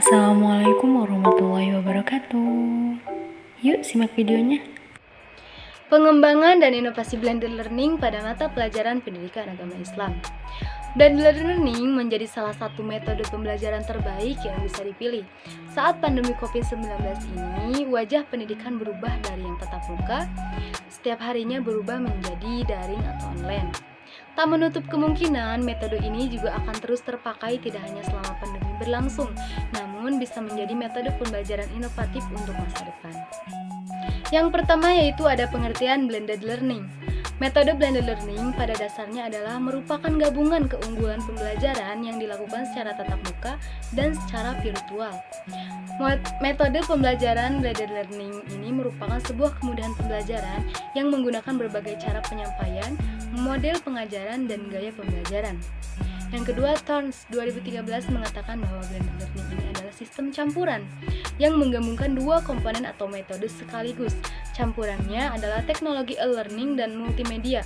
Assalamualaikum warahmatullahi wabarakatuh. Yuk simak videonya. Pengembangan dan inovasi blended learning pada mata pelajaran pendidikan agama Islam. Blended learning menjadi salah satu metode pembelajaran terbaik yang bisa dipilih. Saat pandemi COVID-19 ini, wajah pendidikan berubah dari yang tatap muka, setiap harinya berubah menjadi daring atau online. Tak menutup kemungkinan metode ini juga akan terus terpakai tidak hanya selama pandemi berlangsung, namun bisa menjadi metode pembelajaran inovatif untuk masa depan. Yang pertama yaitu ada pengertian blended learning. Metode blended learning pada dasarnya adalah merupakan gabungan keunggulan pembelajaran yang dilakukan secara tatap muka dan secara virtual. Metode pembelajaran blended learning ini merupakan sebuah kemudahan pembelajaran yang menggunakan berbagai cara penyampaian, model pengajaran, dan gaya pembelajaran. Yang kedua, Thorns 2013 mengatakan bahwa blended learning ini adalah sistem campuran yang menggabungkan dua komponen atau metode sekaligus. Campurannya adalah teknologi e-learning dan multimedia.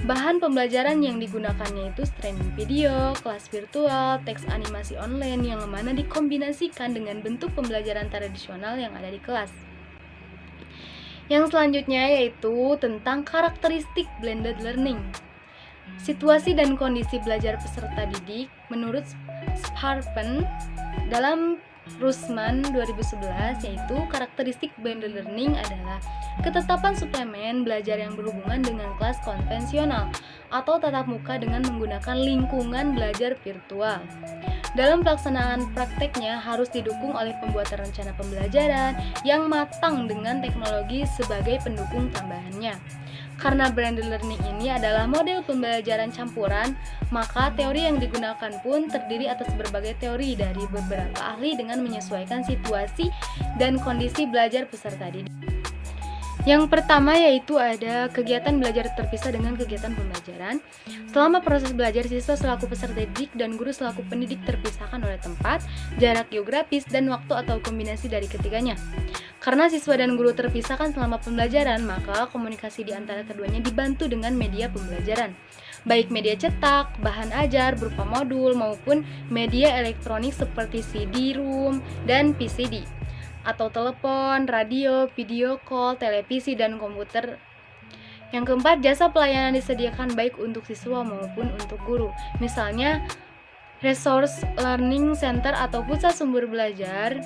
Bahan pembelajaran yang digunakannya itu streaming video, kelas virtual, teks animasi online yang mana dikombinasikan dengan bentuk pembelajaran tradisional yang ada di kelas. Yang selanjutnya yaitu tentang karakteristik blended learning. Situasi dan kondisi belajar peserta didik menurut Sparpen dalam Rusman 2011 yaitu karakteristik blended learning adalah ketetapan suplemen belajar yang berhubungan dengan kelas konvensional atau tatap muka dengan menggunakan lingkungan belajar virtual. Dalam pelaksanaan prakteknya harus didukung oleh pembuatan rencana pembelajaran yang matang dengan teknologi sebagai pendukung tambahannya. Karena blended learning ini adalah model pembelajaran campuran, maka teori yang digunakan pun terdiri atas berbagai teori dari beberapa ahli dengan menyesuaikan situasi dan kondisi belajar peserta didik. Yang pertama yaitu ada kegiatan belajar terpisah dengan kegiatan pembelajaran. Selama proses belajar, siswa selaku peserta didik dan guru selaku pendidik terpisahkan oleh tempat, jarak geografis, dan waktu atau kombinasi dari ketiganya. Karena siswa dan guru terpisahkan selama pembelajaran, maka komunikasi di antara keduanya dibantu dengan media pembelajaran, baik media cetak, bahan ajar berupa modul, maupun media elektronik seperti CD-ROM dan PCD, atau telepon, radio, video call, televisi, dan komputer. Yang keempat, jasa pelayanan disediakan baik untuk siswa maupun untuk guru. Misalnya, resource learning center atau pusat sumber belajar,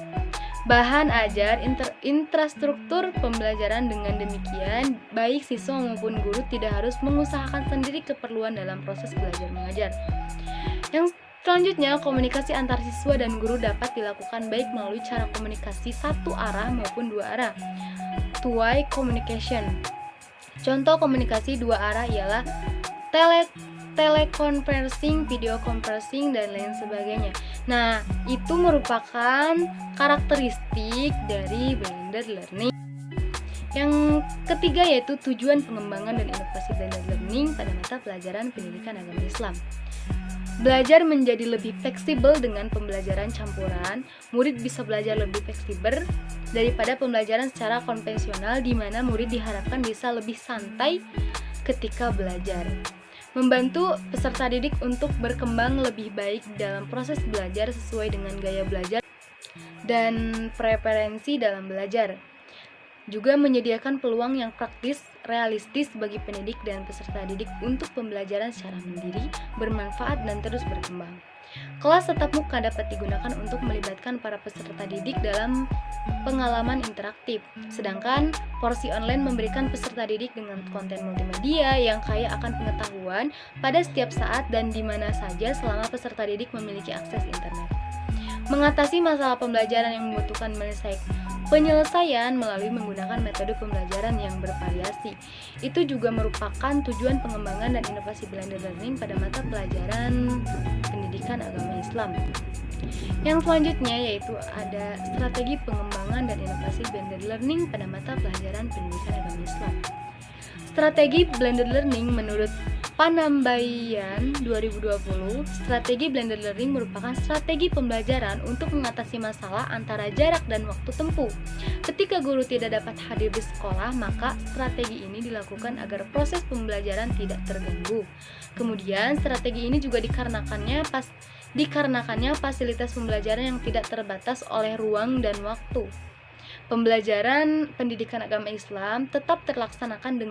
bahan ajar, infrastruktur pembelajaran. Dengan demikian, baik siswa maupun guru tidak harus mengusahakan sendiri keperluan dalam proses belajar mengajar. Yang selanjutnya, komunikasi antar siswa dan guru dapat dilakukan baik melalui cara komunikasi satu arah maupun dua arah, two-way communication. Contoh komunikasi dua arah ialah teleconferencing, video conferencing, dan lain sebagainya. Nah, itu merupakan karakteristik dari blended learning. Yang ketiga yaitu tujuan pengembangan dan inovasi blended learning pada mata pelajaran pendidikan agama Islam. Belajar menjadi lebih fleksibel dengan pembelajaran campuran. Murid bisa belajar lebih fleksibel daripada pembelajaran secara konvensional di mana murid diharapkan bisa lebih santai ketika belajar. Membantu peserta didik untuk berkembang lebih baik dalam proses belajar sesuai dengan gaya belajar dan preferensi dalam belajar. Juga menyediakan peluang yang praktis, realistis bagi pendidik dan peserta didik untuk pembelajaran secara mandiri, bermanfaat, dan terus berkembang. Kelas tatap muka dapat digunakan untuk melibatkan para peserta didik dalam pengalaman interaktif, sedangkan porsi online memberikan peserta didik dengan konten multimedia yang kaya akan pengetahuan pada setiap saat dan di mana saja selama peserta didik memiliki akses internet. Mengatasi masalah pembelajaran yang membutuhkan penyelesaian melalui menggunakan metode pembelajaran yang bervariasi. Itu juga merupakan tujuan pengembangan dan inovasi blended learning pada mata pelajaran pendidikan agama Islam. Yang selanjutnya yaitu ada strategi pengembangan dan inovasi blended learning pada mata pelajaran pendidikan agama Islam. Strategi blended learning menurut Panambayan 2020, strategi blended learning merupakan strategi pembelajaran untuk mengatasi masalah antara jarak dan waktu tempuh. Ketika guru tidak dapat hadir di sekolah, maka strategi ini dilakukan agar proses pembelajaran tidak terganggu. Kemudian, strategi ini juga dikarenakannya fasilitas pembelajaran yang tidak terbatas oleh ruang dan waktu. Pembelajaran pendidikan agama Islam tetap terlaksanakan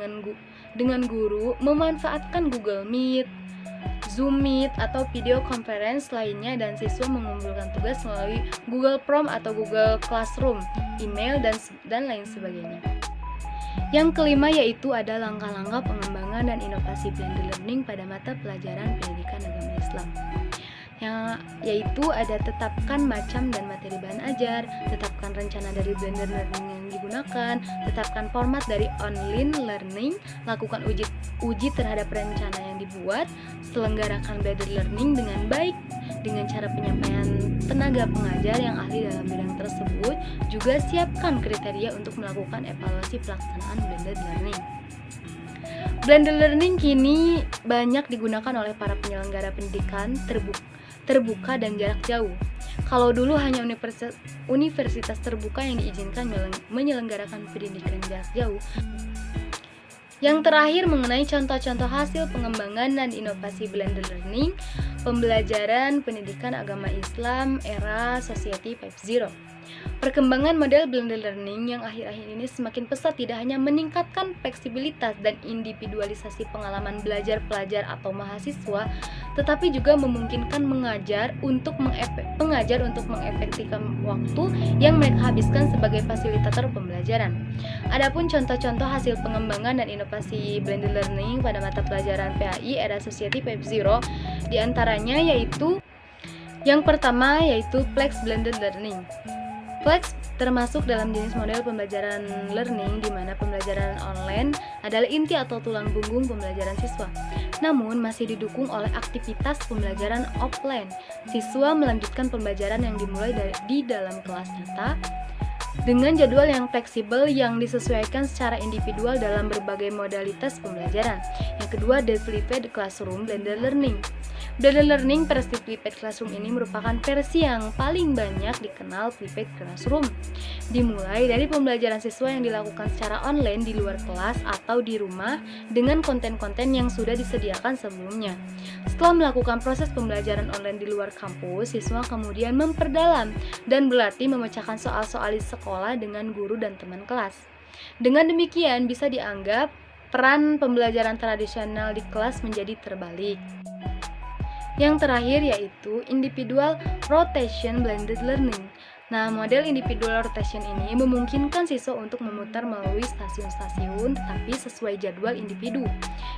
dengan guru memanfaatkan Google Meet, Zoom Meet, atau video conference lainnya, dan siswa mengumpulkan tugas melalui Google Form atau Google Classroom, email, dan lain sebagainya. Yang kelima yaitu ada langkah-langkah pengembangan dan inovasi blended learning pada mata pelajaran pendidikan agama Islam. Yaitu ada tetapkan macam dan materi bahan ajar, tetapkan rencana dari blended learning yang digunakan, tetapkan format dari online learning, lakukan uji terhadap rencana yang dibuat, selenggarakan blended learning dengan baik dengan cara penyampaian tenaga pengajar yang ahli dalam bidang tersebut, juga siapkan kriteria untuk melakukan evaluasi pelaksanaan blended learning. Blended learning kini banyak digunakan oleh para penyelenggara pendidikan terbuka dan jarak jauh. Kalau dulu hanya universitas terbuka yang diizinkan menyelenggarakan pendidikan jarak jauh. Yang terakhir mengenai contoh-contoh hasil pengembangan dan inovasi blended learning, pembelajaran pendidikan agama Islam era Society 5.0. Perkembangan model blended learning yang akhir-akhir ini semakin pesat tidak hanya meningkatkan fleksibilitas dan individualisasi pengalaman belajar pelajar atau mahasiswa, tetapi juga memungkinkan pengajar untuk mengefektifkan waktu yang mereka habiskan sebagai fasilitator pembelajaran. Adapun contoh-contoh hasil pengembangan dan inovasi blended learning pada mata pelajaran PAI era Society 5.0 diantaranya yaitu yang pertama yaitu Flex Blended Learning. Flex termasuk dalam jenis model pembelajaran learning di mana pembelajaran online adalah inti atau tulang punggung pembelajaran siswa. Namun masih didukung oleh aktivitas pembelajaran offline. Siswa melanjutkan pembelajaran yang dimulai di dalam kelas nyata dengan jadwal yang fleksibel yang disesuaikan secara individual dalam berbagai modalitas pembelajaran. Yang kedua, the flipped classroom blended learning. Blended learning versi flipped classroom ini merupakan versi yang paling banyak dikenal flipped classroom. Dimulai dari pembelajaran siswa yang dilakukan secara online di luar kelas atau di rumah dengan konten-konten yang sudah disediakan sebelumnya. Setelah melakukan proses pembelajaran online di luar kampus, siswa kemudian memperdalam dan berlatih memecahkan soal-soal di sekolah dengan guru dan teman kelas. Dengan demikian bisa dianggap peran pembelajaran tradisional di kelas menjadi terbalik. Yang terakhir yaitu individual rotation blended learning. Nah, model individual rotation ini memungkinkan siswa untuk memutar melalui stasiun-stasiun tetapi sesuai jadwal individu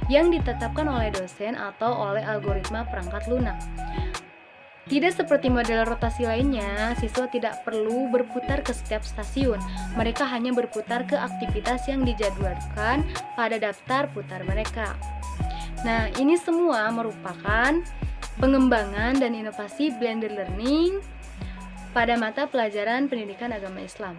yang ditetapkan oleh dosen atau oleh algoritma perangkat lunak. Tidak seperti model rotasi lainnya, siswa tidak perlu berputar ke setiap stasiun. Mereka hanya berputar ke aktivitas yang dijadwalkan pada daftar putar mereka. Nah, ini semua merupakan pengembangan dan inovasi blended learning pada mata pelajaran pendidikan agama Islam.